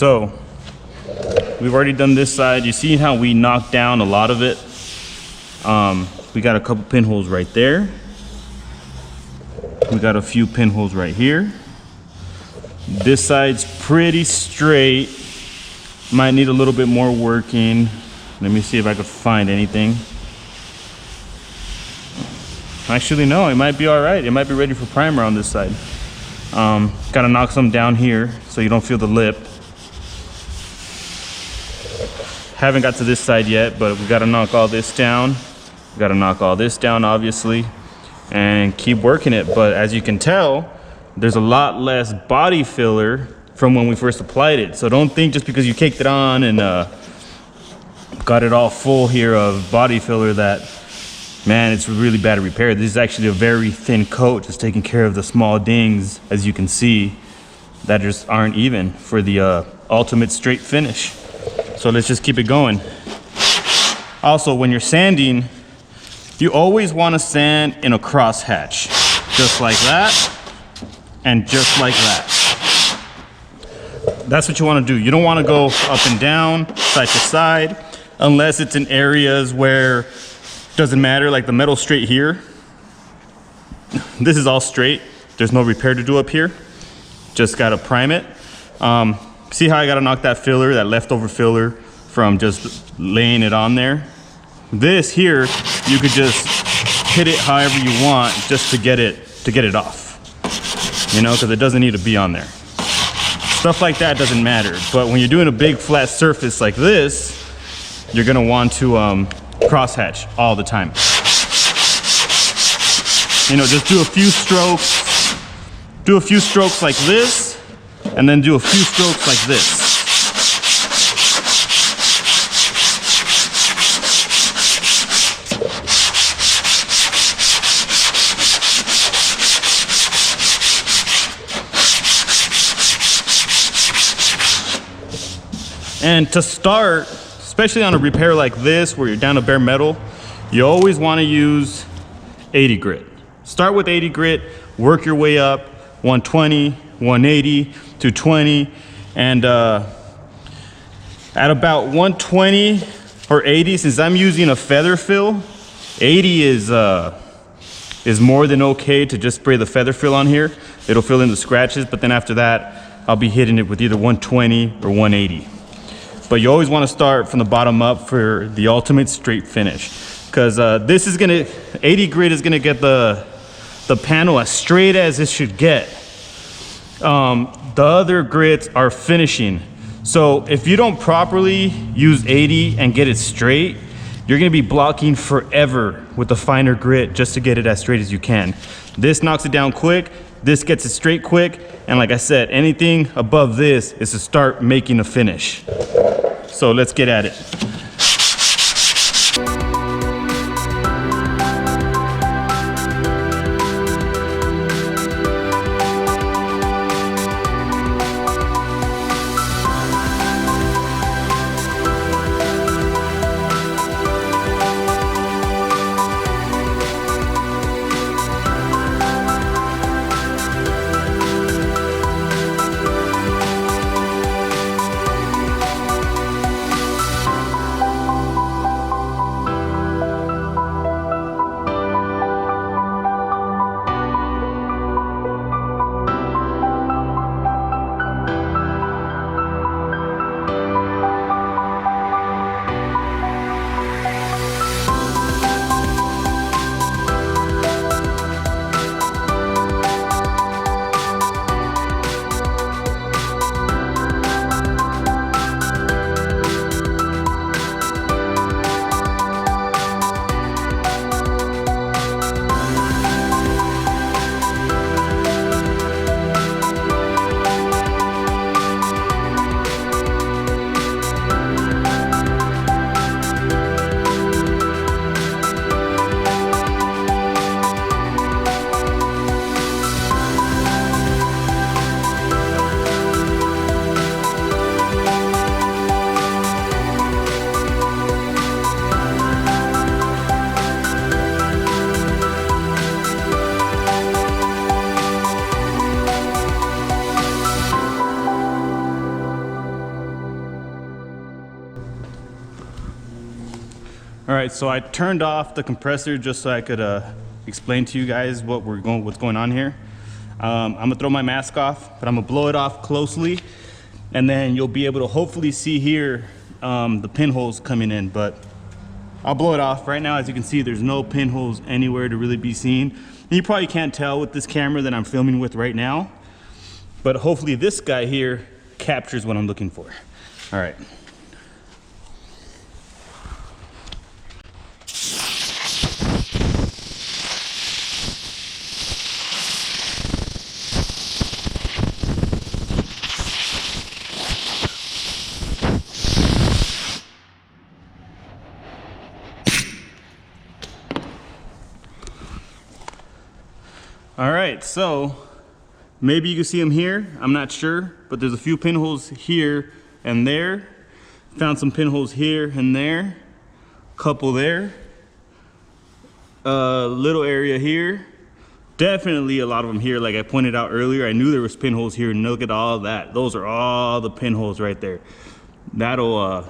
so we've already done this side. You see how we knocked down a lot of it? We got a couple pinholes right there. We got a few pinholes right here. This side's pretty straight. Might need a little bit more working. Let me see if I could find anything. Actually, no, it might be all right. It might be ready for primer on this side. Gotta knock some down here so you don't feel the lip. Haven't got to this side yet, but we gotta knock all this down. We gotta knock all this down, obviously, and keep working it. But as you can tell, there's a lot less body filler from when we first applied it. So don't think just because you caked it on and got it all full here of body filler that, man, it's really bad to repair. This is actually a very thin coat, just taking care of the small dings, as you can see, that just aren't even for the ultimate straight finish. So let's just keep it going. Also, when you're sanding, you always want to sand in a crosshatch, just like that, and just like that. That's what you want to do. You don't want to go up and down, side to side, unless it's in areas where it doesn't matter, like the metal straight here. This is all straight. There's no repair to do up here. Just got to prime it. See how I got to knock that filler, that leftover filler, from just laying it on there? This here, you could just hit it however you want just to get it off. You know, because it doesn't need to be on there. Stuff like that doesn't matter. But when you're doing a big flat surface like this, you're gonna want to crosshatch all the time. You know, just do a few strokes. Do a few strokes like this, and then do a few strokes like this. And to start, especially on a repair like this, where you're down to bare metal, you always want to use 80 grit. Start with 80 grit, work your way up, 120, 180, 220, and at about 120 or 80, since I'm using a feather fill, 80 is more than okay to just spray the feather fill on here. It'll fill in the scratches, but then after that, I'll be hitting it with either 120 or 180. But you always want to start from the bottom up for the ultimate straight finish, because this is gonna, 80 grit is gonna get the panel as straight as it should get. The other grits are finishing. So if you don't properly use 80 and get it straight, you're gonna be blocking forever with the finer grit just to get it as straight as you can. This knocks it down quick, this gets it straight quick, and like I said, anything above this is to start making a finish. So let's get at it. All right, so I turned off the compressor just so I could explain to you guys what's going on here. I'm gonna throw my mask off, but I'm gonna blow it off closely, and then you'll be able to hopefully see here the pinholes coming in, but I'll blow it off. Right now, as you can see, there's no pinholes anywhere to really be seen. And you probably can't tell with this camera that I'm filming with right now, but hopefully this guy here captures what I'm looking for. All right. All right, so maybe you can see them here. I'm not sure, but there's a few pinholes here and there. Found some pinholes here and there. Couple there. A little area here. Definitely a lot of them here. Like I pointed out earlier, I knew there was pinholes here, and look at all that. Those are all the pinholes right there. That'll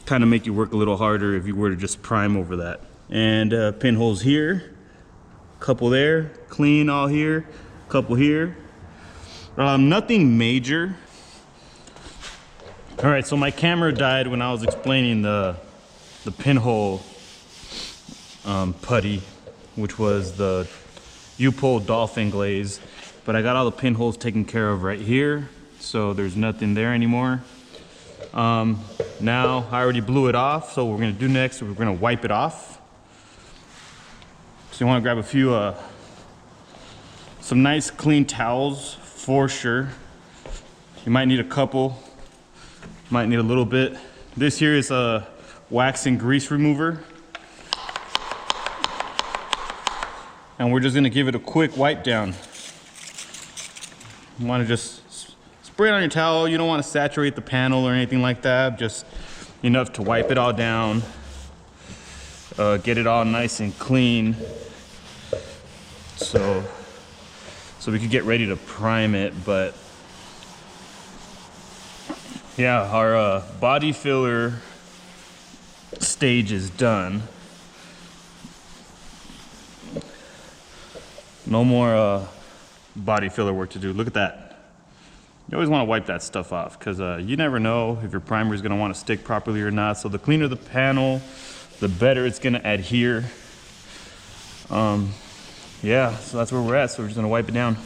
kind of make you work a little harder if you were to just prime over that. And pinholes here. Couple there, clean all here, couple here. Nothing major. All right, so my camera died when I was explaining the pinhole putty, which was the U-Pole Dolphin glaze. But I got all the pinholes taken care of right here, so there's nothing there anymore. Now I already blew it off, so what we're gonna do next, we're gonna wipe it off. So you want to grab a few, some nice clean towels for sure. You might need a couple, might need a little bit. This here is a wax and grease remover. And we're just going to give it a quick wipe down. You want to just spray it on your towel. You don't want to saturate the panel or anything like that. Just enough to wipe it all down. Get it all nice and clean. So we could get ready to prime it, but yeah, our body filler stage is done. No more body filler work to do. Look at that. You always want to wipe that stuff off because you never know if your primer is going to want to stick properly or not. So the cleaner the panel, the better it's going to adhere. Yeah, so that's where we're at. So we're just gonna wipe it down.